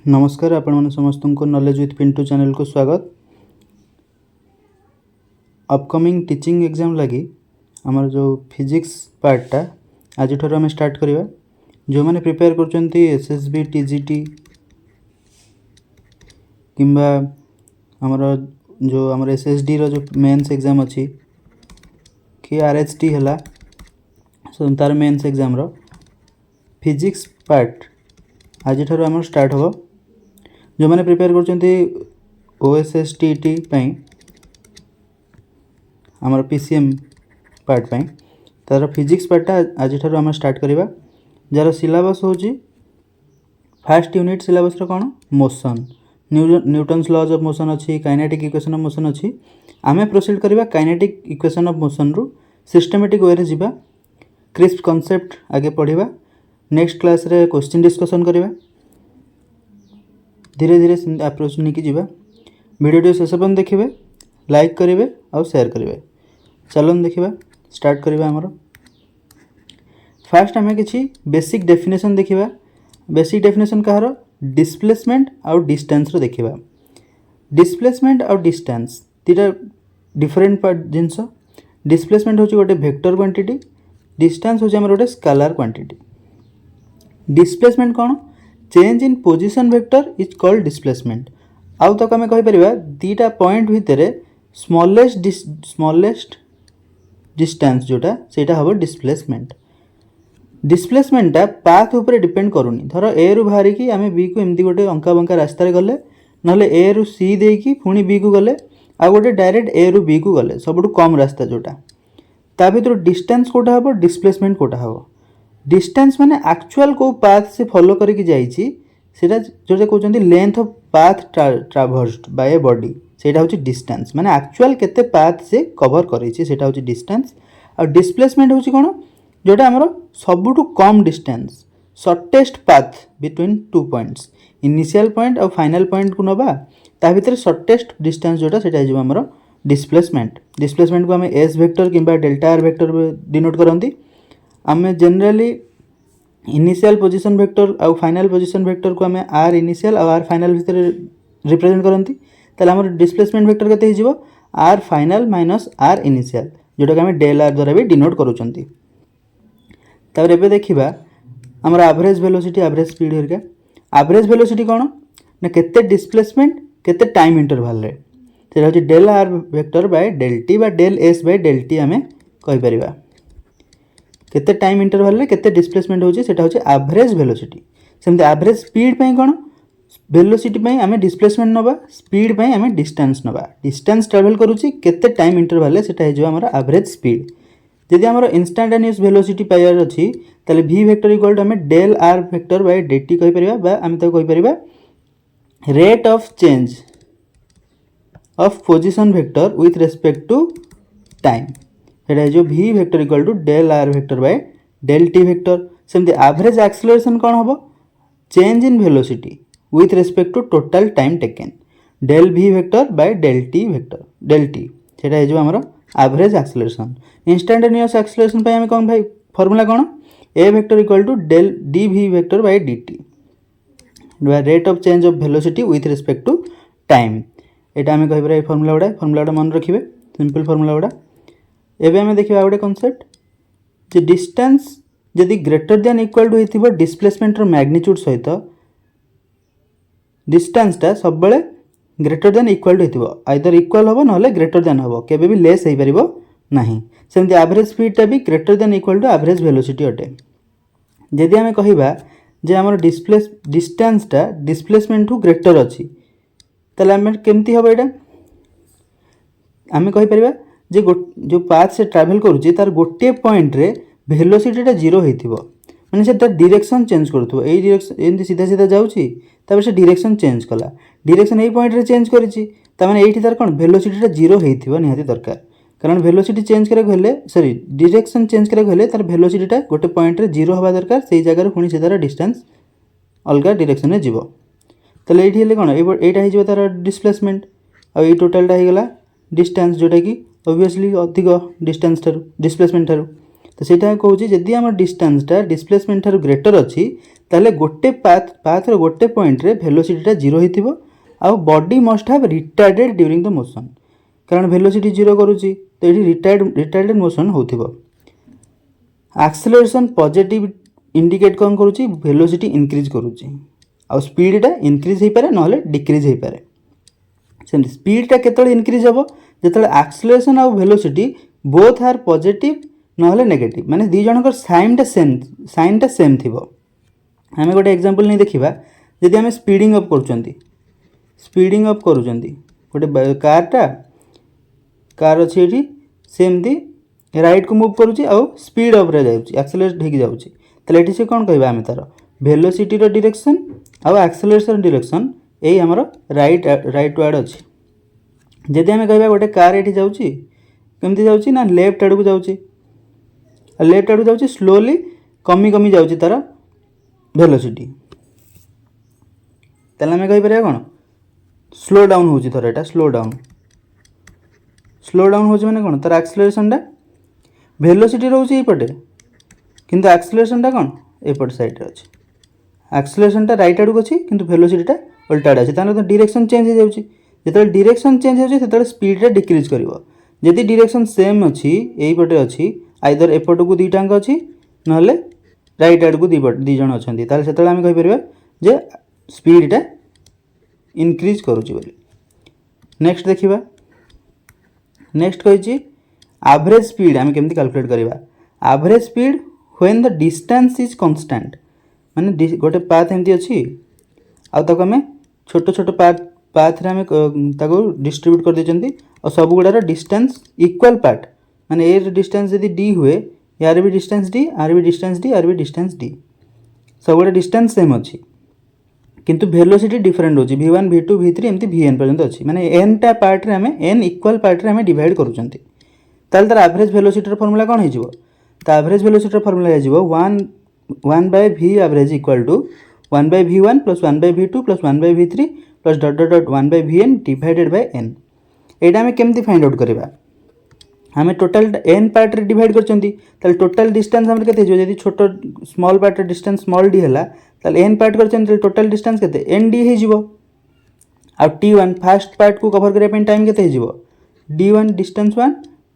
नमस्कार आपण मैंने समस्त को नॉलेज विथ पिंटू चैनल को स्वागत। अपकमिंग टीचिंग एग्जाम लगी आमर जो फिजिक्स पार्टा आज ठार आम स्टार्ट करवा। जो मैंने प्रिपेयर कर एसएसबी टीजीटी किंबा आमर जो आमर एसएसडी रो जो मेंस एग्जाम अच्छी कि आरएचटी है सो तार मेंस एग्जाम रो फिजिक्स पार्ट आज ठार आम स्टार्ट हो। जो मैंने प्रिपेयर कर ओएसएसटीटी आमर पीसीएम पार्ट पाई तार फिजिक्स पार्टा आज ठार आम स्टार्ट करवा। जार सिलेबस हूँ फास्ट यूनिट सिलेबस कौन motion Newton's laws of motion अच्छी काइनेटिक इक्वेशन ऑफ मोशन अच्छी। आमे प्रोसीड करवा काइनेटिक इक्वेशन ऑफ मोशन रु सिस्टमेटिक वे रे जीवा क्रिस्प कॉन्सेप्ट आगे पढ़ा। नेक्स्ट क्लास रे क्वेश्चन डिस्कशन करवा धीरे धीरे अप्रोच नहीं जीवा। वीडियो शेष पर्यंत देखिए लाइक करेंगे और शेयर करेंगे। चलन देखा स्टार्ट करवा। आमर फास्ट आम कि बेसिक डेफिनेशन देखा। बेसिक डेफिनेशन कहार डिस्प्लेसमेंट और डिस्टेंस रो देखा। डिस्प्लेसमेंट और डिस्टेंस तीटा डिफरेंट पार्ट जिनस। डिस्प्लेसमेंट हूँ गोटे वेक्टर क्वांटिटी, डिस्टेंस हूँ आमर गोटे स्केलर क्वांटिटी। डिस्प्लेसमेंट कौन change in position vector is called displacement. आउ तक आम कहीपर दीटा पॉइंट भितर स्मॉलेस्ट डिस्टेंस जोटा सेटा हम डिस्प्लेसमेंट। डिस्प्लेसमेंटा पाथ उपर डिपेंड करूनी। धर ए रु बाहर कि आम बी को एमती गोटे अंका बंका रास्तार गले ना ए रु सी देकी पुणी बी को गले आ गोटे डायरेक्ट ए रु बी को गले सबुठ कम रास्ता जोटा ता भर डिस्टेंस कोटा हम डिस्प्लेसमेंट कोटा हम। डिस्टेंस माने एक्चुअल को पाथ से फॉलो करके जाइए सेटा जोटा कहते length of path traversed by a body सेटा होची डिस्टेंस माने एक्चुअल केते पाथ से कवर करेछि सेटा होची डिस्टेंस। और डिस्प्लेसमेंट होची कोन जोटा हमरो सबुठु कम distance shortest path between two points initial point और फाइनल पॉइंट को नबा ता भीतर शॉर्टेस्ट डिस्टेंस जोटा सेटा हिजो हमरो डिस्प्लेसमेंट। डिस्प्लेसमेंट को हमें एस वेक्टर किंबा डेल्टा आर वेक्टर डिनोट करंती। आम जनरली इनिशियल पोजीशन वेक्टर और फाइनल पोजीशन वेक्टर को आम आर इनिशियल और आर फाइनल भितर रिप्रेजेंट करती। ताले हमर डिस्प्लेसमेंट वेक्टर केते हिजो R final minus R initial जोटा कि आम डेल आर द्वारा भी डिनोट करूछंती। तापर एबे देखिबा हमर एवरेज वेलोसिटी एवरेज स्पीड हेरका। एवरेज वेलोसिटी कोन ना केते डिस्प्लेसमेंट केते टाइम इंटरवल रे सेटा होची del R vector by del T बा del S by del T आमे कहि परिबा। केते टाइम इंटरवल रे केते डिस्प्लेसमेंट होची सेटा होची एवरेज वेलोसिटी। सेमते एवरेज स्पीड पई कोन वेलोसिटी पई आमे डिस्प्लेसमेंट नबा स्पीड पई आमे डिस्टेंस नबा। डिस्टेंस ट्रैवल करूची केते टाइम इंटरवल रे सेटा हिजो हमर एवरेज स्पीड। यदि हमर इंस्टैंटेनियस वेलोसिटी पाइबार अछि ताले v वेक्टर इक्वल टू आमे del r vector by dt कहि परिबा बा आमे त कहि परिबा rate of change of position vector with respect to time सेटा जो v vector equal to del r vector by del t vector. सेमते एवरेज एक्सेलरेशन कोन हबो change in velocity with respect to total time taken del v vector by del t vector del t सेटा जो हमर average acceleration. Instantaneous acceleration पे हमें कौन भाई फार्मूला कौन a vector equal to del dv vector by dt rate of change of velocity with respect to time. एटा हमें कहि फार्मूला मन रखिबे सिंपल फार्मूला गुडा। एबे हमें देखिबा गोटे कांसेप्ट जे डिस्टेंस यदि ग्रेटर देन इक्वल टू हेतिबो डिस्प्लेसमेंट रो मैग्नीट्यूड सहित डिस्टेंस ता सब बेले ग्रेटर देन इक्वल टू हेतिबो आइदर इक्वल हबो नहले ग्रेटर देन हबो केबे भी लेस हेइ परिबो नाही। सेमति एवरेज स्पीड ता भी greater than equal to average velocity अटे। यदि हमें कहिबा जे हमर डिस्टेंस ता डिस्प्लेसमेंट टू ग्रेटर अछि तले हमें केमति हबो एटा हमें कहि परिबा जे जो पाथ से ट्रैवल करूची तार गोटे पॉइंट रे वेलोसिटी ता जीरो हेतिबो माने से डायरेक्शन चेंज करथबो एई डायरेक्शन एंती सीधा सीधा जाउची तबे से डायरेक्शन चेंज कला डायरेक्शन एई पॉइंट रे चेंज करिची त माने एठी तार कोन वेलोसिटी ता जीरो हेतिबो निहाती दरकार। कारण वेलोसिटी चेंज करे गले सॉरी डायरेक्शन चेंज करे गले तार वेलोसिटी ता गोटे पॉइंट रे जीरो हबा दरकार सेई जगह रे पुनी से तार डिस्टेंस अलगा डायरेक्शन रे जीवो। तले एठी हेले कोन एटा हि जीवो तार डिस्प्लेसमेंट आ एई टोटल ता हे गला डिस्टेंस जोटा कि ऑब्वियसली अधिक डिस्टेंस थारु डिस्प्लेसमेंट थारु तो ସେଇଟା କହୁଛି ଯଦି ଆମ ଡିଷ୍ଟାନ୍ସଟା ଡିସପ୍ଲେସମେଣ୍ଟ ଠାରୁ ଗ୍ରେଟର ଅଛି ତାହେଲେ ଗୋଟେ ପାଥର ଗୋଟେ ପଏଣ୍ଟରେ ଭେଲୋସିଟିଟା ଜିରୋ ହେଇଥିବ ଆଉ body must have retarded during the motion, କାରଣ ଭେଲୋସିଟି ଜିରୋ କରୁଛି ତ ଏଠି ରିଟାର୍ଡେଡ୍ ମୋସନ୍ ହେଉଥିବ। ଆକ୍ସେଲରେସନ୍ ପଜିଟିଭ୍ इंडिकेट कौन करुच्ची वेलोसिटी इंक्रीज करुच्ची आ स्पीडटा इंक्रीज हो पारे ना डिक्रीज हो पारे। सेमती स्पीडटा केतळे इंक्रीज हम जो एक्सेलरेशन आ वेलोसिटी बोथ आर पॉजिटिव ना नेगेटिव, माने दी जनकर साइनटा सेम थी। आम गोटे एग्जांपल नहीं देखा जदि आम स्पीडिंग अप कर गोटे कार अच्छी ये सेमती राइट को मूव करुच्ची आ स्पीड अप एक्सेलरेट हो जाऊँगी ताले एठी से कौन कहबा आम तार वेलोसिटी रो डायरेक्शन आउ एक्सेलरेशन डायरेक्शन यही आमर राइट वार्ड अच्छी। जदि आम कहबा गोटे कार ये जाऊँगी केमती जाऊँगी ना लेफ्ट आड़ को जाऊँगी, लेफ्ट आड़ को जाऊँगी स्लोली कमी कमी जाऊँगी तार वेलोसिटी, ताले आम कहीपर कौन स्लो डाउन होची थोड़ा एटा स्लो डाउन होची माने कौन तार एक्सेलरेशनटा वेलोसिटी रोचे एपटे किंतु एक्सेलरेशनटा कौन एपट साइड रे अछि, एक्सेलरेशनटा राइट आड़ को अच्छी किंतु वेलोसिटीटा उल्टा आड़े अच्छी, तार डायरेक्शन चेंज हो जाउची। जेतेबेले डायरेक्शन चेंज हो सेतेबेले स्पीडटा डिक्रीज करिवो। जदि डायरेक्शन सेम अच्छी एई पटे अच्छी आइदर एपट को दुईटांक अच्छी नहले राइट आड़ को दी जण अछंती ताले सेतेबेले आम कहि परिबा जे स्पीडटा इंक्रीज करूची बोली। नेक्स्ट देखिबा, नेक्स्ट कहिची एवरेज स्पीड आम केमती कैलकुलेट करबा। Average speed when the distance is constant, माने गोटे पाथ एमती अच्छी आम छोट छोट पाथ रे आम ताको डिस्ट्रीब्यूट कर देचंती और सब गुड़ार डिस्टेंस इक्वल पार्ट, माने ए डिस्टेंस यदि डी हुए यार भी डिस्टेंस डी आर भी डिस्टेंस डी आर भी डिस्टेंस डी, सब गुड़ा डिस्टेंस सेम अच्छी किंतु वेलोसिटी डिफरेंट होची v1 v2 v3 एमती vn पर्यंत अच्छी, माने n टा पार्ट रे आम n इक्वल पार्ट रे आम डिवाइड करूचंती ताल तार एवरेज वेलोसिटी फॉर्मूला कौन हो तो एवरेज वेलोसिटी फॉर्मूला हो 1 by v average equal to 1 by v1 plus 1 by v2 plus 1 by v3 plus dot dot dot 1 by vn divided by n। एटा आम केमती फाइंड आउट करबा, आम टोटल n पार्ट रे डिवाइड करचंती ताल total distance हमर केते हो जदी छोट स्मॉल पार्ट रे डिस्टेंस स्मॉल d हला ताल n पार्ट करचंती टोटल डिस्टेंस केते nd हे जिवो आ t1 फर्स्ट पार्ट को कवर करे पेन टाइम केते हे जिवो d1 डिस्टेंस 1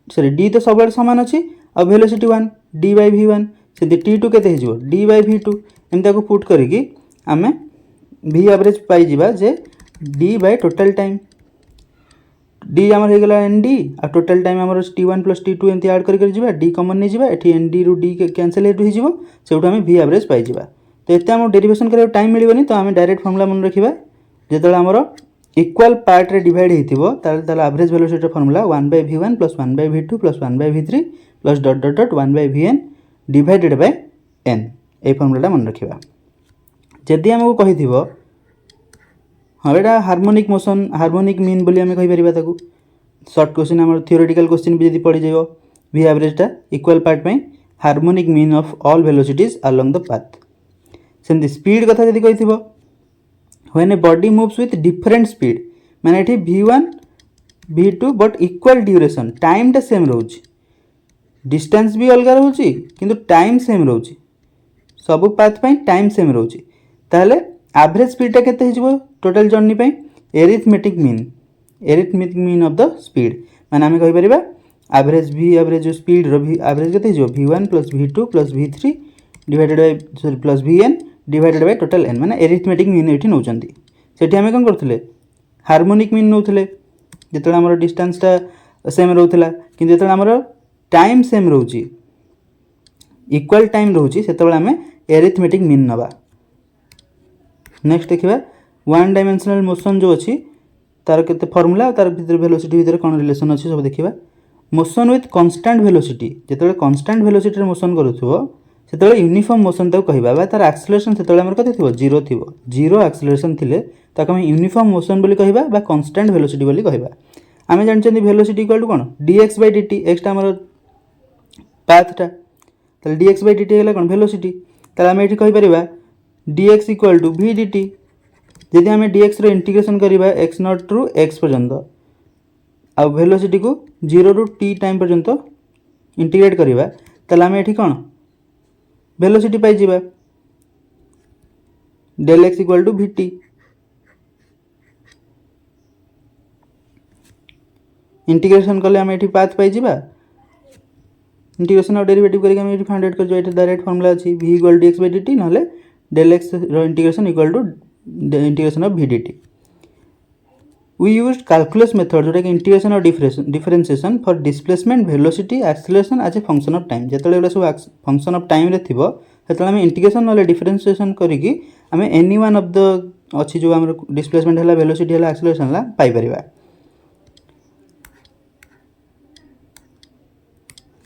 सॉरी d तो सब समान अच्छी आ वेलोसिटी 1 d बाय v1 से t2 केते हे जिवो d बाय v2 एमता को पुट करिकी आमे v एवरेज पाई जिबा जे d by total time d हमर हे गेला nd आ टोटल टाइम हमर t1 प्लस t2 एमती ऐड करि जिबा d कॉमन नै जिबा एठी nd रु d कैंसिल हेतु हे जिवो सेउठ आमे v एवरेज पाई जिबा। तो एते हम डेरिवेशन करे टाइम मिलिबनी तो आमे डायरेक्ट फार्मूला मन रखिबा जेतले हमर इक्वल पार्ट रे डिवाइड हेतिबो ताले average velocity formula 1 by v1 plus 1 by v2 plus 1 by v3 plus dot dot dot 1 by vn divided by n ए फार्मूलाटा मन रखिबा। जदि हमको कहिथिबो हाँ एटा हार्मोनिक मोशन हार्मोनिक मीन बोली आम कहीपर ताकू सर्ट क्वेश्चन आम थियोरेटिकल क्वेश्चन भी जब पड़ी जाइए v एवरेजटा इक्वल पार्ट में harmonic mean of all velocities along the path. सेमती स्पीड कथा जदि कहिथिबो when a body moves with different speed माने एठी v1 v2 but equal duration टाइमटा सेम रोची डिस्टेंस भी अलग रोची किंतु टाइम सेम रोची सब पाथ पई टाइम सेम रोची ताहले एवरेज स्पीडटा केते हिजबो टोटल जर्नी पई arithmetic mean of the speed माने आमे कहि परिबा एवरेज v एवरेज जो स्पीड रो v एवरेज केते हिजबो v1 plus v2 plus v3 divided by sorry plus vn divided by total n माने एरिथमेटिक मीन एठी नउचंती सेठी आमे कोन करथले हार्मोनिक मीन नउथले जेतले हमर डिस्टेंसटा सेम रहउथला किंतु जेतले हमर टाइम सेम रहउची इक्वल टाइम रहउची सेतबेले आमे एरिथमेटिक मीन नबा। नेक्स्ट देखिबा वन डायमेंशनल मोशन जो अच्छी तार केते फार्मूला तार भीतर वेलोसिटी भीतर कोन रिलेशन अच्छी सब देखिबा। मोशन विथ कांस्टेंट वेलोसिटी जेतबेले कांस्टेंट वेलोसिटी रे मोशन करूथबो सेतबेले यूनिफॉर्म मोशन ताको कहिबा बा तार एक्सेलरेशन सेतबेले हमर कते थिबो जीरो एक्सेलरेशन थिले ताको हम यूनिफॉर्म मोशन बोली कहिबा बा कांस्टेंट वेलोसिटी बोली कहिबा। आमे जानचंदी वेलोसिटी इक्वल टू कोन dx बाय dt x टा हमर पाथटा ताले dx बाय dt हेला कोन वेलोसिटी ताले आमे एठी कहि परिबा dx equal to v dt जदि आमे dx रो इंटीग्रेशन करिबा x नॉट रु x पर्यंत आ वेलोसिटी को 0 रु t टाइम पर्यंत इंटीग्रेट करिबा ताले आम ये कौन वेलोसिटी पाई जिबा डेल एक्स इक्वल टू भिटी। इंटीग्रेशन कले आम ये पाथ पाई जिबा इंटीग्रेशन और डेरिवेटिव करके हम ये फाइंड आउट कर जो डायरेक्ट फॉर्मूला अछि v equal to x by dt नले डेल एक्स रो integration equal to integration of v dt। We used calculus method जोटा कि इंटीग्रेशन और differentiation for displacement velocity acceleration as a function of time जेतले एटा सब function of time रे थिबो सेतले हम इंटीग्रेशन नले डिफरेंशिएशन करिकि हम एनी वन ऑफ द अछि जो हमर डिस्प्लेसमेंट हला वेलोसिटी हला एक्सेलरेशन हला पाई परिबा।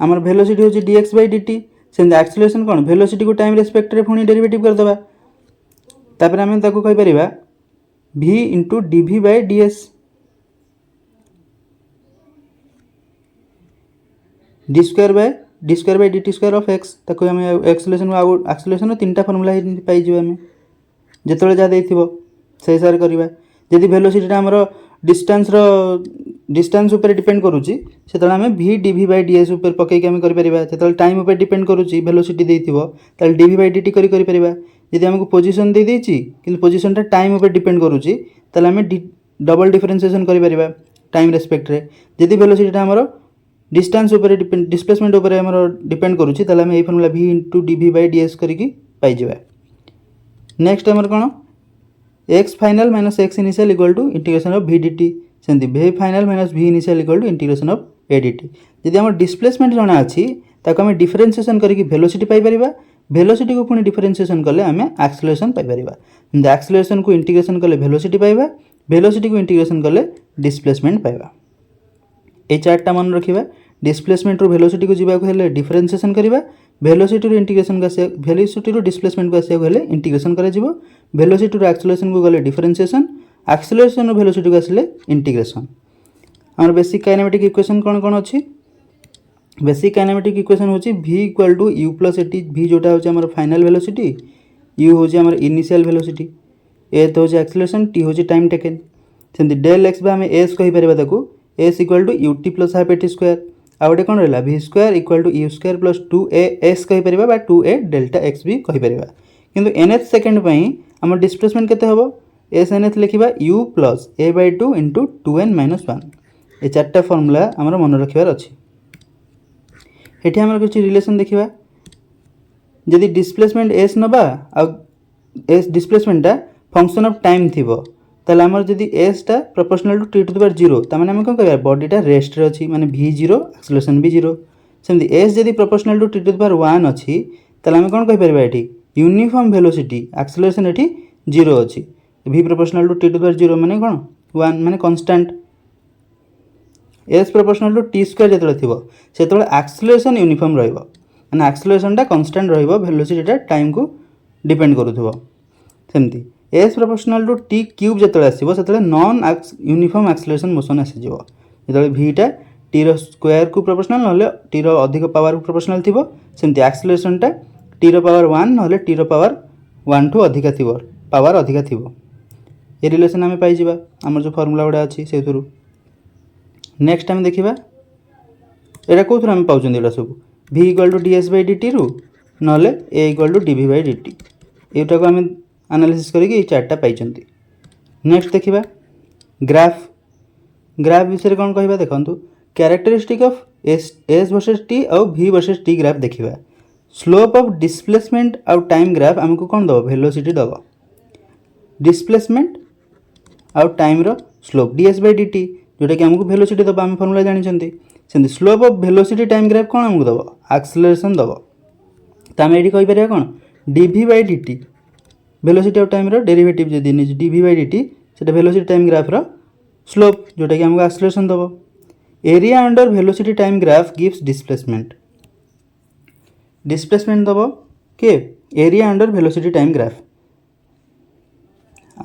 हमर वेलोसिटी होची dx by dt सेंद acceleration cone velocity को टाइम रेस्पेक्ट रे फुनी डेरिवेटिव कर दबा तापर हम ताको कहि परिबा v into dv by ds d square by dt square of x ताको हम एक्सेलरेशन तीनटा फार्मूला पाई जिबा हम जेतले जा देथिबो से हिसाब करबा यदि वेलोसिटी हमरो डिस्टेंस ऊपर डिपेंड करूची सेतले हम v dv by ds ऊपर पकई के हम करि परिबा जेतले टाइम ऊपर डिपेंड करूची वेलोसिटी देथिबो ताले dv by dt करि परिबा यदि हमको पोजीशन दे देछि कि पोजीशन टा टाइम ऊपर डिपेंड करूची ताले हम डबल डिफरेंशिएशन करि परिबा टाइम रेस्पेक्ट रे यदि वेलोसिटी हमरो डिस्टेंस ऊपर डिपेंड डिस्प्लेसमेंट ऊपर हमरो डिपेंड करूची ताले हम ए formula v * dv by ds करिकि पाई जिबा। नेक्स्ट हमर कोन x final minus x initial equal to integration of v dt सेंति v final minus v initial equal to integration of a dt। यदि हमर डिस्प्लेसमेंट जणा अछि ताको हम डिफरेंशिएशन करिकि वेलोसिटी पाई परिबा वेलोसिटी को पुणी डिफरेंशिएशन कले आम एक्सेलरेशन पाई परिबा एक्सेलरेशन को इंटीग्रेशन कले वेलोसिटी पाइबा वेलोसिटी को इंटीग्रेशन कले डिस्प्लेसमेंट पाइबा। ए चार्टटा मन रखिबा डिस्प्लेसमेंट रो वेलोसिटी को जीवा को हेले डिफरेंशिएशन करिबा वेलोसिटी रो इंटीग्रेशन का से वेलोसिटी रो डिस्प्लेसमेंट को आसे हेले इंटीग्रेशन करा जिवो वेलोसिटी रो एक्सेलरेशन को गले डिफरेंशिएशन एक्सेलरेशन रो वेलोसिटी को आसले इंटीग्रेशन। हमर बेसिक काइनेमेटिक इक्वेशन कोन कोन अछि बेसिक काइनेमेटिक इक्वेशन होची v equal to u plus a t v जोटा होची हमर फाइनल वेलोसिटी u होची हमर इनिशियल वेलोसिटी a तो होची एक्सेलरेशन t होची टाइम टेकन सेंति डेल x बा हम s कहि परबा ताको s equal to ut plus half at square आउटे कोन रहला v square equal to u square plus 2a s कहि परबा बा 2a डेल्टा x भी कहि परबा किंतु nth सेकंड पई हमर डिस्प्लेसमेंट केते होबो s nth लिखिबा u plus a by 2 into 2n minus 1 ए चारटा फार्मूला हमर मन रखिबार अछि। एठी हमर कुछ रिलेशन देखिबा यदि डिस्प्लेसमेंट s नबा आ s डिस्प्लेसमेंट टा फंक्शन ऑफ टाइम थिबो ताले हमर यदि s टा proportional to t to the power 0 त माने हम कोन कहबा बॉडी टा रेस्ट रे अछि माने v0 एक्सेलरेशन भी 0 सेमति s यदि proportional to t to the power 1 अछि ताले हम कोन कहि परबा एठी यूनिफॉर्म वेलोसिटी एक्सेलरेशन एठी 0 अछि v proportional to t to the power 0 माने कोन 1 माने constant s proportional to t square जेतले थिबो सेतले एक्सेलरेशन यूनिफॉर्म रहइबो माने एक्सेलरेशन टा कांस्टेंट रहइबो वेलोसिटी टा टाइम को डिपेंड करूथबो सेमति s proportional to t cube जेतले आसीबो सेतले नॉन यूनिफॉर्म एक्सेलरेशन मोशन आसी जिवो जेतले v टा t रो स्क्वायर को प्रोपोर्शनल नले t रो अधिक पावर को प्रोपोर्शनल थिबो सेमति एक्सेलरेशन टा t रो पावर 1 नले t रो पावर 1 टू अधिक थिबो पावर अधिक थिबो ए रिलेशन हमें पाई जिबा हमर जो फार्मूला उडा अछि सेथुरु। नेक्स्ट टाइम देखिबा एटा कोथुर हम पाउछन एटा सब v equal to ds by dt रु नले a equal to dv by dt एटा को हम एनालिसिस करिकि ए चार्टटा पाइछंती। नेक्स्ट देखिबा ग्राफ विषय कोन कहिबा देखंतु characteristic of s versus t और v वर्सेस t ग्राफ देखिबा स्लोप ऑफ डिस्प्लेसमेंट और टाइम ग्राफ हमको कोन दबो वेलोसिटी दबो डिस्प्लेसमेंट और टाइम रो स्लोप ds by dt जोटा कि हमको वेलोसिटी दबा हम फार्मूला जानि छंती सेंति slope of velocity time graph कोन हमको दबो एक्सेलरेशन दबो त हम एठी कहि परिया कोन dv by dt velocity of time रो डेरिवेटिव जे दिनि dv by dt सेटा वेलोसिटी टाइम ग्राफ रो स्लोप जोटा कि हमको एक्सेलरेशन दबो area under velocity time graph gives displacement दबो के area under velocity time graph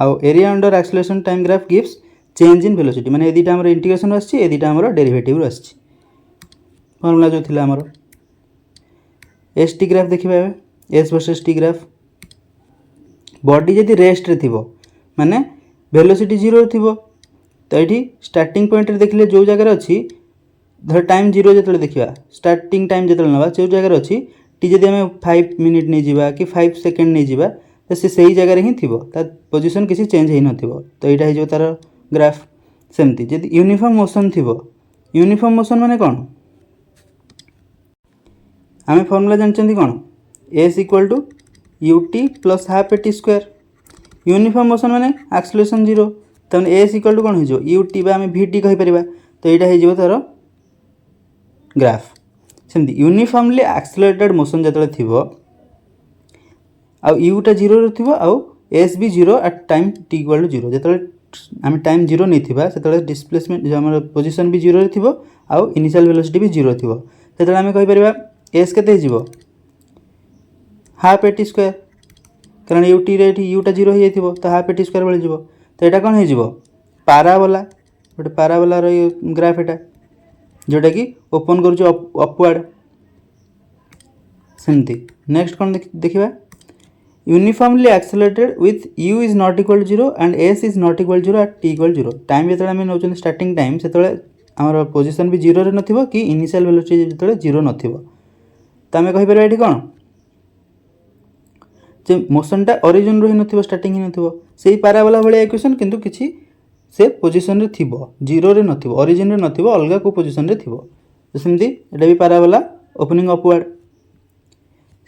आउ area under acceleration time graph gives change in velocity माने एदिटा हमर इंटीग्रेशन आछि एदिटा हमर डेरिवेटिव आछि फार्मूला जो थिला हमर s t ग्राफ देखिबा s versus t graph body जदि रेस्ट रे थिबो माने वेलोसिटी 0 थिबो त एठी स्टार्टिंग पॉइंट रे देखले जो जगह रे अछि धर टाइम जीरो जो देखा स्टार्टिंग टाइम जो ना जो जगार अच्छी टी जब आम 5 मिनिट नहीं जावा कि 5 सेकेंड नहीं जावा तो से जगार ही थी पोजिशन किसी चेंज हो तो यहाँ हो तार ग्राफ सेमती जब यूनिफॉर्म मोशन थी यूनिफॉर्म मोशन माने कौन आम फर्मूला जानते कौन s equal to u t plus half a t square uniform motion माने एक्सेलरेशन जीरो तो एस इक्वल टू कौन हो यू टी आम भि टी कहीपर तो यहाँ हो तार ग्राफ सेमती यूनिफॉर्मली एक्सेलरेटेड मोशन जो थी आउ यूटा जीरो थी आउ एस भी zero at time t equal to zero जो आम टाइम जीरो नहीं से डिस्प्लेसमेंट जो आम पोजिशन भी जीरो थी आउ इनिशियल वेलोसिटी भी जीरो थी से आम कहीपर एस के हाफ ए टी स्क्वायर कारण यूटी रे यूटा जीरो हो जाइए तो हाफ ए टी स्क्वायर मिल जाए तो यहाँ कौन हो पाराबोला गोटे पाराबोलार ग्राफ एटा जोटा कि ओपन कर अपवार्ड सेमती नेक्स्ट कौन देखा uniformly accelerated with you is not equal zero and S is not equal zero at T equal zero time जो आम नौ स्टार्टिंग टाइम से आम पोजिशन भी जीरो न कि इनिशियल वेलोसिटी जो जीरो न तो आम कहीपर ये कौन जे मोशनटा ओरिजिन रही न स्टार्टिंग ही न से पाराबोला भाई इक्वेशन किंतु किसी से पोजिशन रे थिबो जीरो रे नथिबो ओरिजिन रे नथिबो अलगा को पोजिशन रे थिबो तो सेमती एटा भी पाराबोला ओपनिंग अपवार्ड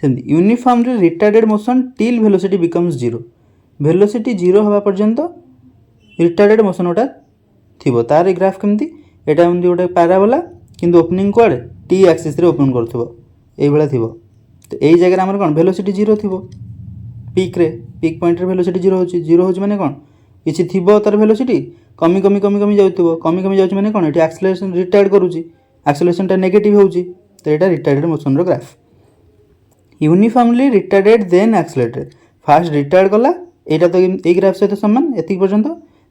सेमती uniformly retarded motion till velocity becomes zero velocity zero हवा पर्यंत रिटार्डेड मोशन गोटा थिबो तार ग्राफ केमती एटा एमती गोटे पाराबोला किंतु ओपनिंग कोड टी एक्सिस रे ओपन करथबो एई भला थिबो तो एई जगह हमर कोन वेलोसिटी जीरो थिबो पीक पॉइंट रे वेलोसिटी जीरो होची माने कोन किसी थी तार वेलोसिटी कमी कमी कमी कमी जाऊँ कमी कमी जाऊँ मैंने कौन ये एक्सेलरेशन रिटार्ड करुच्ची एक्सेलरेशनटा नेगेटिव होची तो यहाँ retarded motion graph uniformly retarded then accelerated first retard कला यहाँ तो ये ग्राफ सहित सामान एति पर्यंत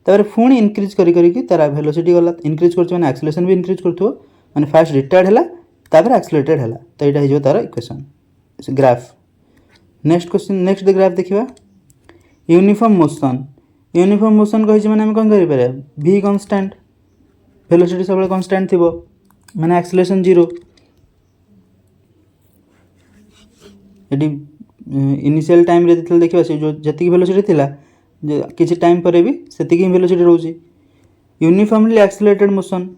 तापर पुणी इनक्रीज करी तार वेलोसिटी गला इनक्रीज कर एक्सेलरेशन भी इनक्रीज कर माने फास्ट रिटार्ड है तापर एक्सेलरेटेड है तो यहाँ हो तार equation graph next question next graph देखा यूनिफॉर्म मोशन कही मैंने कौन करें भी कन्स्टाट वेलोसिटी सब कन्स्टाट थी मैंने एक्सेलरेशन जीरो ये इनिशियल टाइम रे देखा से जो जी वेलोसिटी थिला किसी टाइम पर भी से वेलोसिटी रोचे यूनिफॉर्मली एक्सेलरेटेड मोशन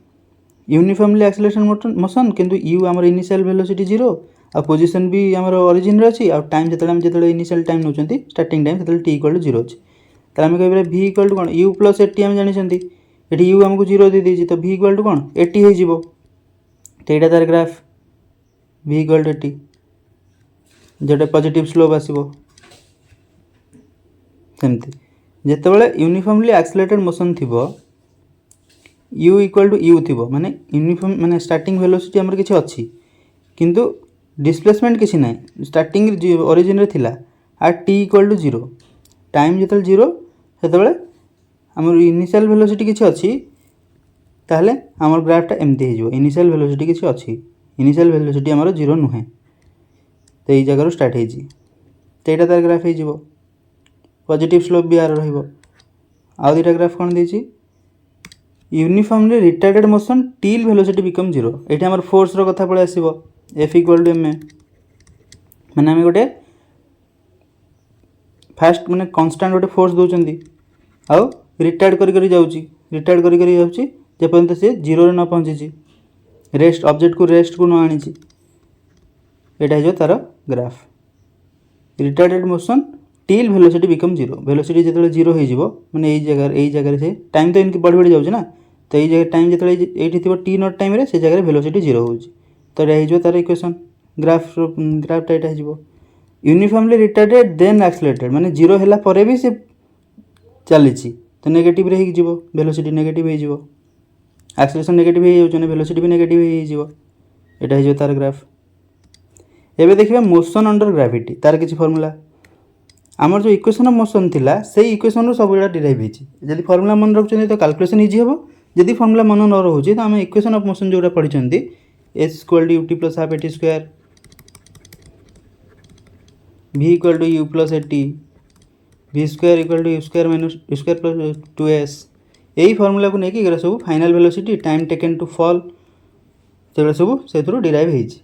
किंतु यू आमर इनिशियल वेलोसिटी जीरो आ पोजिशन भी आमर ओरिजिन अच्छी आ टाइम जो इनिशियल टाइम नौ स्टार्टिंग टाइम से टी इक्वल टू जीरो अच्छी तो आम कह भि इक्वल टू कौन यू प्लस एटी आम जानते ये यू आमको जीरो दे देती तो भि इक्वल टू कौन एटी हो तो यहाँ तार ग्राफ भि इक्वल टू एटी जोटा पॉजिटिव स्लोप आसो सेमती जितेबाला यूनिफॉर्मली एक्सेलरेटेड मोशन थी यू इक्वल टू यू थी माने यूनिफॉर्म माने स्टार्टिंग वेलोसिटी आमर किसी अच्छी किंतु डिस्प्लेसमेंट किसी ना स्टार्टिंग ओरिजिन रे थिला आ t equal to zero time जो जीरो से आम इनिशियल वेलोसिटी किसी अच्छी ताहले आमर ग्राफटा एमती हो इनिशियल वेलोसिटी किसी अच्छी इनिशियल वेलोसिटी आमर जीरो नुहे तो यही जगह स्टार्ट हो तो यहाँ तार ग्राफ हो पॉजिटिव स्लोप भी यार रहा दुटा ग्राफ कौन देती uniformly retarded motion till velocity become zero ये आम फोर्स कथा पड़े आसो F equal to m a माने आम गोटे फास्ट मैंने कन्स्टाट गोटे फोर्स दौरान आउ रिटार्ड रिटार्ड करपर्यंत सी जीरो न पहुँची रेस्ट ऑब्जेक्ट को रेस्ट को न आनी यहाँ हो तार graph retarded motion till velocity become zero velocity जो जीरो हो मैंने यही जगह से टाइम तो इनकी बढ़ी बढ़ी जाऊँ ना तो ये जगह टाइम जो ये टी नॉट टाइम से जगह वेलोसिटी जीरो हो तो यहाँ हो तार इक्वेशन ग्राफटा यहाँ हो यूनिफॉर्मली रिटार्डेड देन एक्सेलरेटेड माने जीरो है पर भी से चली तो नेगेटिव रे ही जीवो वेलोसिटी नेगेटिव हो जीवो एक्सेलरेशन नेगेटिव हो जाउछने वेलोसिटी भी नेगेटिव हो जीवो एटा हो तार ग्राफ एबे देखिबा मोशन अंडर ग्रेविटी तार किछि फार्मूला आमर जो इक्वेशन ऑफ मोशन थिला से इक्वेशन रो सब डिराइव होछि जदि फार्मूला मन रखछन तो कैलकुलेशन इजी हेबो जदि फार्मूला मन न रहउछि तो हम इक्वेशन ऑफ मोशन जोटा पढिछंती s equal to ut plus half at square v equal to u plus at v square equal to u square minus u square plus 2s यही formula को लेकिन सब final velocity time taken to fall से सब से derive होती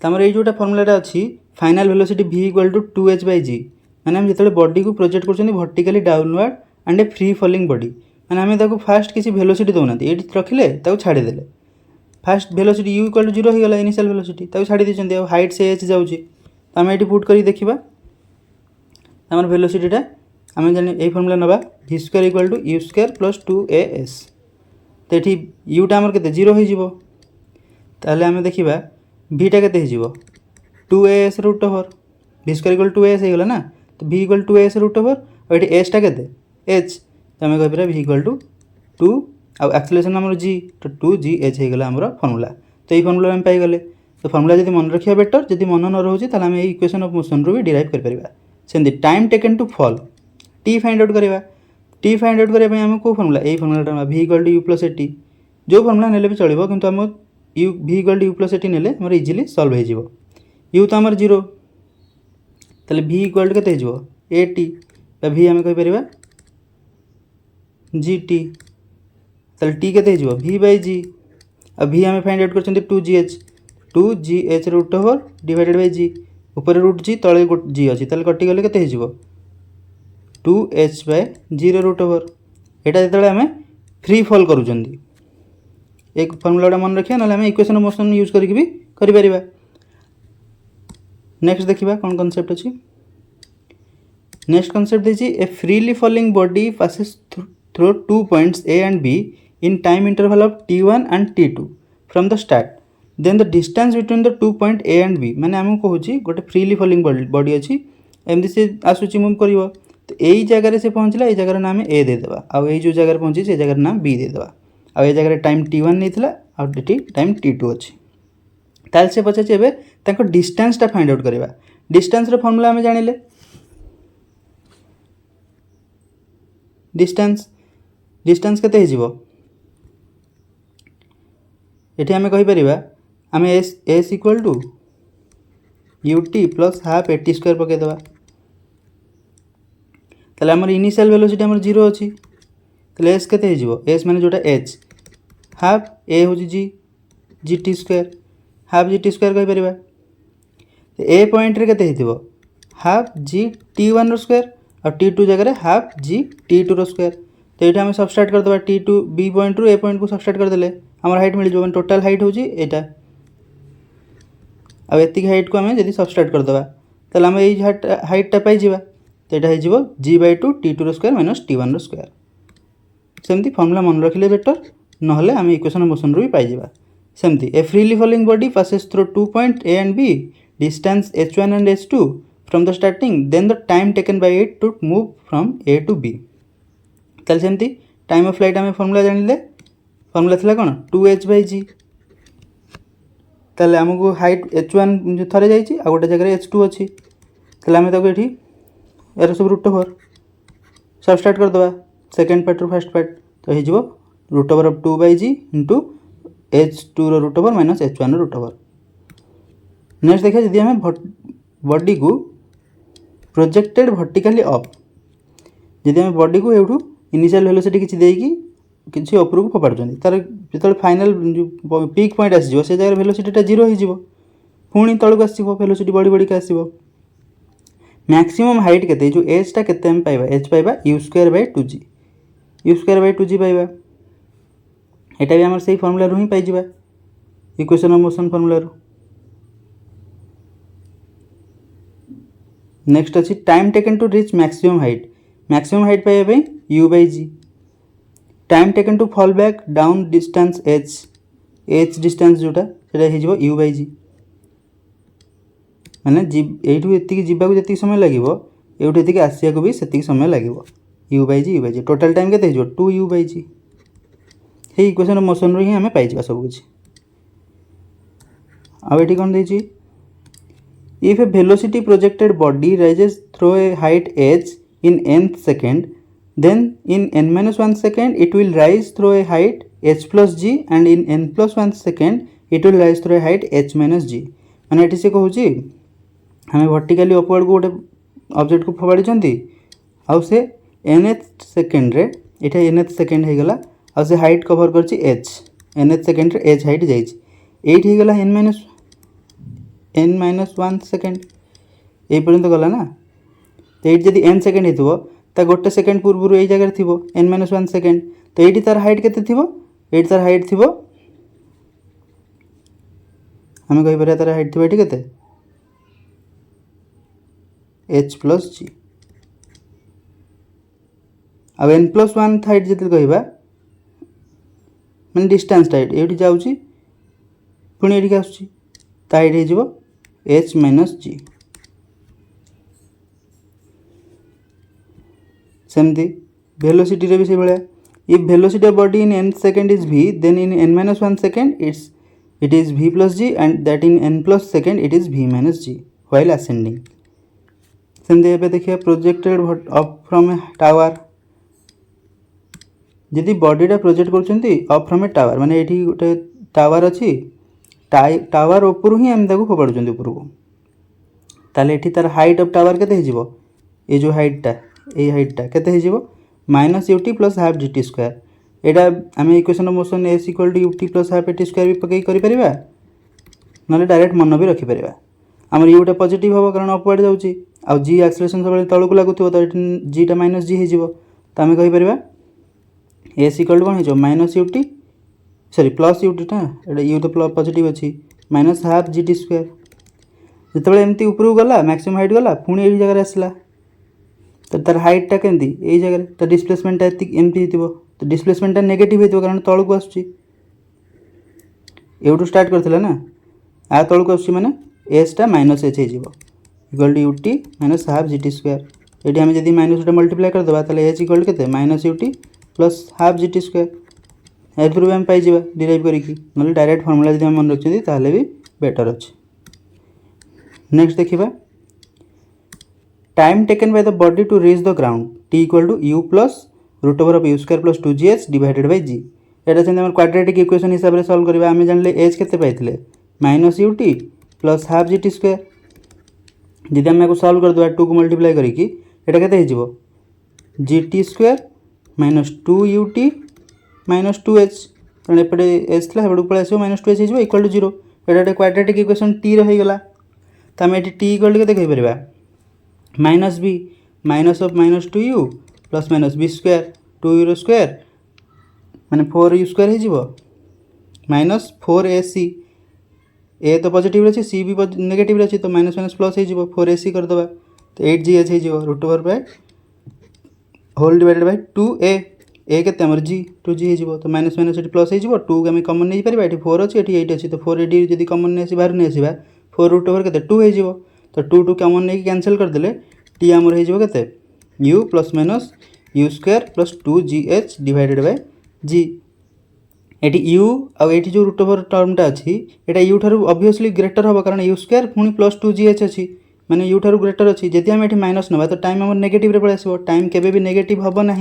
तमर ये जोटा फर्मुलाटा अच्छी final velocity v equal to 2h/g मैंने हम जो बॉडी को प्रोजेक्ट कर vertically downward and a free falling body मैंने आम ताको फास्ट किसी वेलोसिटी दौना ये रखिले छाड़ीदे fast velocity u equal to 0 होगा इनिशियल वेलोसिटी छाड़ी देते हाइट से h जाऊँगी तो आम ये पुट कर देखा आम वेलोसिटीटा आम जाने ये फर्मुला नवा v square equal to u square plus 2as तो ये यूटा आमर के 0 हो आम देखा भीटा के 2as root over v square equal 2as होगा ना तो v equal 2as root over और ये एसटा के h तो आम कह v इक्वल टू 2 आउ एक्सेलरेशन आम g तो 2gh होगा आम फर्मुला तो ये फर्मुला आम पाईगले तो फर्मुला जब मन रखा बेटर जब मन न रोचे तो आम इक्वेशन ऑफ मोशन रू भी डिराइव कर time taken to fall t find out करवा टी फाइंड आउट करने आम कौ फर्मुला यही formula v equal to u plus a t जो फर्मुला ने भी चलो कि आम u v equal to u plus a t ने इजिली सल्व हो u तो आमर 0 ताले v इक्वल टू के एटी v आम कहीपर जी टी ताले टी के v बाई जी आ v आम फाइंड आउट कर 2gh root over divided by g ऊपर रूट जी तले जी अच्छी ताले कटिगले के 2h/0 रूट ओवर यहाँ जो आम फ्री फॉल करूँ एक फर्मुला मन रखा ना आम इक्वेशन ऑफ मोशन यूज करके भी करें नेक्स्ट देखा कौन कॉन्सेप्ट अच्छी नेक्स्ट कॉन्सेप्ट देखिए a freely falling body passes through 2 points A and B in time interval of t1 and t2 from the start then the distance between the 2 point A and B मैंने आम कहूँ गोटे freely falling body अच्छी एमती से आसूची move कर तो यही जगह से पहुँचला ये जगह नाम ए देदेबा आउ जो जगह पहुँची से जगह नाम बी देदेबा आउ ये जगह टाइम t1 नहीं आउटी टाइम t2 अच्छी ताल से पचार एवं डिस्टेंसटा फाइंड आउट करवा डिस्टेंस फर्मुला आम जानिले डिस्टेंस डिस्टेंस केते हिजिबो एठी आम कहीपर आम s equal to u t plus half a t square पकईदेवा ताले आमर इनिशियल वेलोसिटी आमर 0 अच्छी ताले एस केते हिजिबो एस माने जोटा एच हाफ ए हूँ g g t square half g t square कहीपर ए पॉइंट रे केते हिथिबो हाफ जी t1 रो स्क्वायर और t2 जगह हाफ जी t2 रो स्क्वायर तो ये आम सबस्ट्राक्ट करदे t2 बी पॉइंट रू ए पॉइंट को सबस्ट्राक्ट करदे आम हाइट मिल जाए टोटाल हाइट हूँ यहाँ आती हाइट को आम जब सबस्ट्राक्ट करदे तो आम ये हाइटा पाइबा तो यहाँ हो g/2 t2 रो स्क्वायर माइनस t1 रो स्क्वायर सेमती फर्मुला मन रखिले बेटर नहले आम इक्वेशन ऑफ मोशन रू भी पाइबा सेमती a freely falling body passes through 2 point A and B distance h1 and h2 from the starting then the time taken by it to move from A to B ताल सेमती time of flight आम formula जानिले formula थिला कौन 2h/g ताले आमको height h1 थरे जाइए आ गोटे जगह h2 अच्छी ताले आम ताको एठी यार सब रूट ओवर सबस्ट्राक्ट करदे सेकेंड पार्ट रू फर्स्ट पार्ट तो हो root over of 2/g into h2 रो रूट ओवर माइनस h1 रो रूट ओवर नेक्स्ट देखा जब आम बॉडी को प्रोजेक्टेड वर्टिकली अप जब आम बॉडी को एठू इनिशियल वेलोसिटी किसी देकी किसी ऊपर को फोपाड़ुं तार जो फाइनाल जो पीक पॉइंट आस से जगह वेलोसिटीटा 0 हो पुणी तलक आसो वेलोसिटी बढ़ी बढ़ी के आसो मैक्सिमम हाइट के जो एजटा के पाइबा एच पाइबा u square by 2g u square by 2g पाइबा यहाँ भी आम से फर्मुला रू ही पाइबा इक्वेशन ऑफ मोशन फर्मुला रू नेक्स्ट अच्छी time taken to reach maximum height पाइबा u/g time taken to fall back down distance h distance जोटा हो u/g माने यू ये जावाक जी समय लगे ये आसिया को भी से समय लगे u/g टोटाल टाइम के 2u/g hey equation of motion रू ही आम पाइबा सब कुछ आठी कौन देखिए if A velocity projected body rises through a height h in nth second then in n-1 second it will rise through a height h plus g and in n+1 second it will rise through a height h minus g माने एठी से कहूची हमें vertically upward को गोटे object को फोपाड़ी आउ से nth second रे एटा nth सेकेंड हो गला आउ से हाइट कवर करची h nth सेकेंड एज हाइट जाइए ये गला n-1 सेकेंड ये पर्यंत गला ना तो ये जब n सेकेंड हो तो गोटे सेकेंड पूर्व ये जगह थी n-1 सेकेंड तो ये तार हाइट केते थी ये तार हाइट थी आम कहीपर तार हाइट थी ये केते h प्लस g अब n+1 हाइट जो कहवा मैंने डिस्टेंस हाइट ये जाऊँगी पुणी ये आसूँ हाइट हो h माइनस g सेमती वेलोसिटी रे भी से भाया if velocity of body in n second is v then in n-1 second it is v plus g and that in n plus second it is v minus g while ascending सेमती एबे देखिए projected up from a tower जदि बॉडीटा project करछंती up from a tower माने एठी गोटे tower अछि टावर ऊपर ही हम ताको फोपाडुछंती ऊपर को ताले एठी तार हाइट ऑफ टावर केते हिजिवो ए जो हाइटटा ए हाइटटा केते हिजिवो minus u t plus half g t square एटा आम equation of motion s equal to u t plus half a t square भी पकई करें ना डायरेक्ट मन भी रखिपर आमर यूटा पॉजिटिव हम कारण अपवर्ड जाऊँगी आउ जी एक्सेलरेशन सब तौक लगुव तो जीटा माइनस जी हो तो आम कहीपर एस इक्वल टू कौन हो माइनस यूटी सॉरी प्लस यूटीटा यू तो पॉजिटिव अच्छी माइनस हाफ जीटी स्क्वायर जो एमती ऊपर गला मैक्सिमम हाइट गला पुणी यही जगह आसला तो तार हाइटा केमती यही जगह तो डिस्प्लेसमेंटा एमती हो तो डिस्प्लेसमेंटा नेगेटिव हो कारण तौक आसूँ एवटू स्टार्ट करथिला ना आ तौक आसूँ माने एसटा माइनस एच हो equal to u t minus half g t square ये आम जब माइनस मल्टीप्लाई करदे ताले एच इक्वल टू के minus u t plus half g t square एथुरु भी आम पाइबा डिराइव करिकी ना डायरेक्ट फर्मुला जब मन रखते ताहले भी बेटर अच्छे नेक्स्ट देखा time taken by the body to reach the ground T equal to u plus root over of u square plus 2gh divided by g एटा से क्वाड्रेटिक इक्वेशन हिसाब से सॉल्व करबा आमे जानले h केते पाइथिले minus u t plus half g t square जदि आम को सॉल्व कर दो 2 को मल्टीप्लाई करिकी एटा केते हिजिवो g t square minus 2ut minus 2h कारण एपटे h थला हेबडू पळे आसीबो माइनस 2h हिजिवो इक्वल टू 0 एटा क्वाड्रेटिक इक्वेशन t रो हेगला त आम एटी t इक्वल टू केते कहि परबा minus b minus of minus 2u plus minus b square 2u square माने 4u स्क्वायर हो माइनस 4ac ए तो पॉजिटिव अच्छे सी भी नेगेटिव अच्छे तो माइनस माइनस प्लस हो 4ac करदे तो 8gh हो root over by whole divided by 2a ए केते हमर g 2g हो तो माइनस माइनस ये प्लस हो 2 को आम कमन नहीं पारे ये 4 अच्छे ये 8 अच्छे तो 4 जब कमन नहीं बाहर नहीं आसवा 4 रूट ओवर के 2 हो तो 2 2 कमन नहीं कैंसल करदे टी आमर हो के u plus minus you square plus 2gh divided by g eighty u आउ एटी जो रूट ओवर टर्मटा अच्छी एटा u ठारू ऑब्वियसली ग्रेटर हम कारण यू स्क्वायर पुणी प्लस 2gh अच्छी माने u ठारू ग्रेटर अच्छी जदि आम ये माइनस ना तो टाइम आम नेगेटिव रे पळे आसबो टाइम केबे भी नेगेटिव हम ना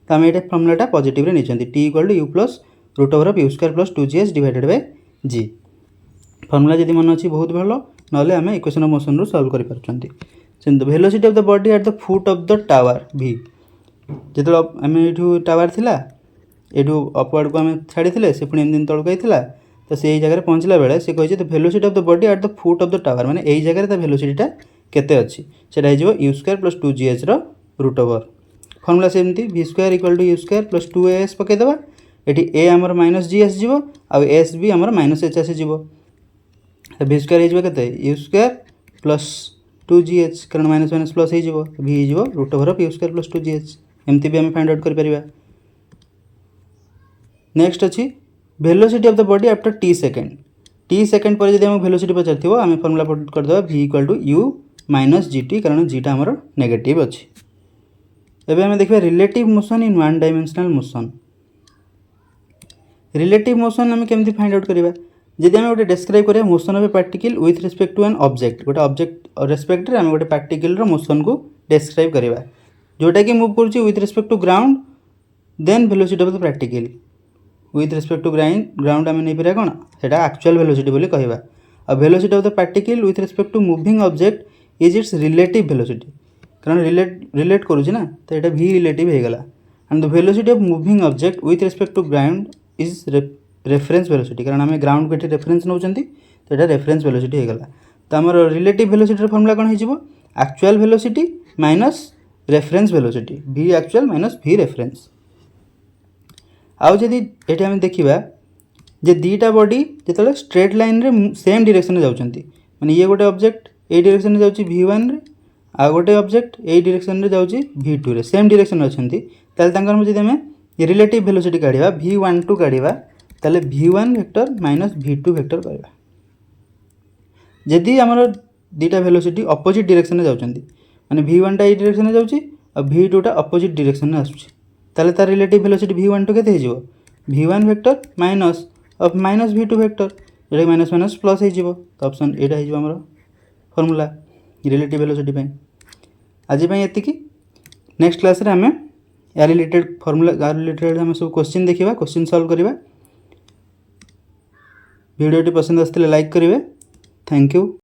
तो आम ये फर्मुलाटा पॉजिटिव रे नहीं t equal to u plus root over of u square plus 2gh divided by g formula जदि मन अच्छी बहुत भल ना आम इक्वेशन ऑफ मोशन रू सॉल्व कर पारछंती same velocity of the body at the foot of the tower v जो आम ये टावर थिला एठू अपवर्ड को आम छाड़ी से पुणी एम तौक आई तो से जगह पहुँचला बेले से कही the velocity of the body at the foot of the tower माने यही जगह वेलोसिटीटा केते अच्छी सेटा हो u square plus 2gh root over formula सेमती v square equal to u square plus 2as पकईदेवा ये ए आमर माइनस g आसो आउ एस भी आमर माइनस h आसीज तो v स्क्वायर हो के यू स्क्वायर प्लस 2gh कारण माइनस माइनस प्लस हो v हो root over of u square plus 2gh एमती भी आम फाइंड आउट कर नेक्स्ट अच्छी velocity of the body after T second पर जब आम वेलोसिटी पचार आम फर्मुला पुट करदे v equal to u minus g t कारण जीटा आमर नेगेटिव अच्छी एबे आम देखा relative motion in one dimensional motion relative motion आम केमती फाइंड आउट करवा जब आम गोटे डिस्क्राइब करिया motion of a particle with respect to an object गोटे ऑब्जेक्ट रेस्पेक्ट रे आम गोटे पार्टिकल रो मोशन को डिस्क्राइब करवा जोटा कि मूव करुच्ची with respect to ground then velocity of the particle with respect to ground आम नहीं पारा कौन सेटा एक्चुअल वेलोसिटी बोली कहवा आ velocity of the particle with respect to moving object is its relative velocity कारण रिलेट करुच्ची ना तो यहाँ v रिलेटिव हो गला and the velocity of moving object with respect to ground is reference velocity कारण आम ग्राउंड को ये रेफरेन्स नौ तो यहाँ रेफरेन्स वेलोसिटी होगा। तो आम रिलेटिव वेलोसिटी फर्मुला कौन हो actual velocity minus reference velocity v actual minus v reference. आउ जदि ये आम देखा जे दीटा बॉडी जो स्ट्रेट लाइन रे सेम डायरेक्शन में जाउछंती माने ये गोटे ऑब्जेक्ट ए डायरेक्शन में जाउची v1 रे आ गोटे ऑब्जेक्ट ए डायरेक्शन में जाउची v2 रे सेम डायरेक्शन में अछंती ताले तांकर जदि हमें रिलेटिव वेलोसिटी काढिबा v12 काढिबा ताले v1 vector minus v2 vector पाइबा। जदि हमर दीटा वेलोसिटी अपोजिट डायरेक्शन में जाउछंती माने v1 टा ए डायरेक्शन में जाउची और v2 टा अपोजिट डायरेक्शन में आसुची ताले तार रिलेटिव वेलोसिटी v12 केते हिजिवो v1 vector minus of minus v2 vector ये माइनस माइनस प्लस हो तो ऑप्शन एटा हो आमर फॉर्मूला रिलेटिव वेलोसिटी पे। आज ये नेक्स्ट क्लास रे आम या रिलेटेड फॉर्मूला या रिलेटेड आम सब क्वेश्चन देखा क्वेश्चन सॉल्व करवा। वीडियो पसंद आसते लाइक करेंगे। Thank you.